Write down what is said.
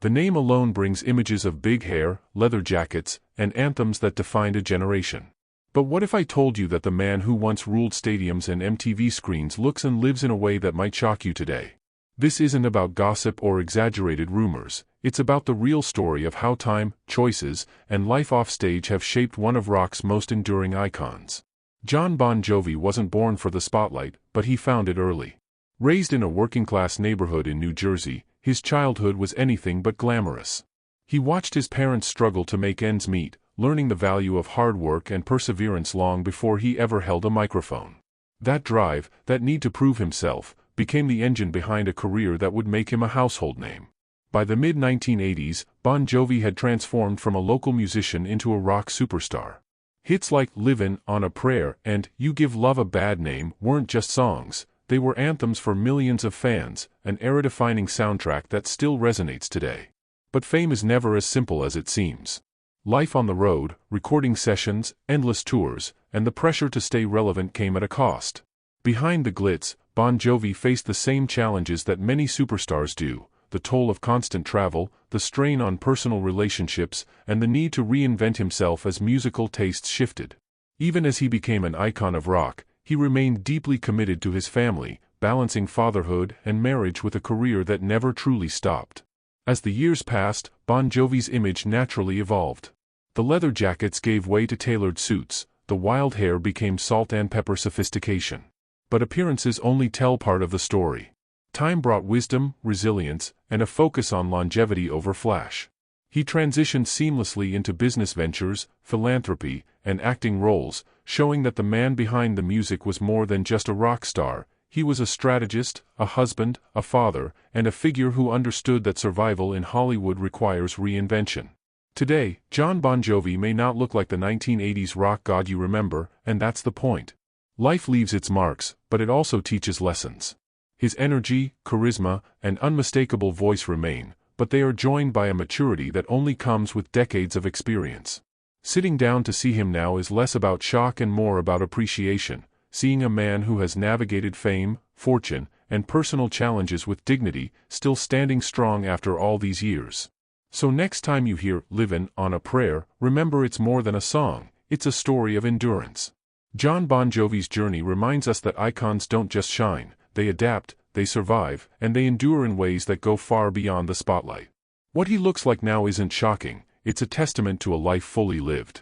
The name alone brings images of big hair, leather jackets, and anthems that defined a generation. But what if I told you that the man who once ruled stadiums and MTV screens looks and lives in a way that might shock you today? This isn't about gossip or exaggerated rumors. It's about the real story of how time, choices, and life offstage have shaped one of rock's most enduring icons. Jon Bon Jovi wasn't born for the spotlight, but he found it early. Raised in a working-class neighborhood in New Jersey, his childhood was anything but glamorous. He watched his parents struggle to make ends meet, learning the value of hard work and perseverance long before he ever held a microphone. That drive, that need to prove himself, became the engine behind a career that would make him a household name. By the mid-1980s, Bon Jovi had transformed from a local musician into a rock superstar. Hits like "Livin' on a Prayer" and "You Give Love a Bad Name" weren't just songs, they were anthems for millions of fans, an era-defining soundtrack that still resonates today. But fame is never as simple as it seems. Life on the road, recording sessions, endless tours, and the pressure to stay relevant came at a cost. Behind the glitz, Bon Jovi faced the same challenges that many superstars do: the toll of constant travel, the strain on personal relationships, and the need to reinvent himself as musical tastes shifted. Even as he became an icon of rock, he remained deeply committed to his family, balancing fatherhood and marriage with a career that never truly stopped. As the years passed, Bon Jovi's image naturally evolved. The leather jackets gave way to tailored suits, the wild hair became salt and pepper sophistication. But appearances only tell part of the story. Time brought wisdom, resilience, and a focus on longevity over flash. He transitioned seamlessly into business ventures, philanthropy, and acting roles, showing that the man behind the music was more than just a rock star. He was a strategist, a husband, a father, and a figure who understood that survival in Hollywood requires reinvention. Today, Jon Bon Jovi may not look like the 1980s rock god you remember, and that's the point. Life leaves its marks, but it also teaches lessons. His energy, charisma, and unmistakable voice remain, but they are joined by a maturity that only comes with decades of experience. Sitting down to see him now is less about shock and more about appreciation, seeing a man who has navigated fame, fortune, and personal challenges with dignity, still standing strong after all these years. So next time you hear "Livin' on a Prayer," remember it's more than a song, it's a story of endurance. Jon Bon Jovi's journey reminds us that icons don't just shine, they adapt, they survive, and they endure in ways that go far beyond the spotlight. What he looks like now isn't shocking, it's a testament to a life fully lived.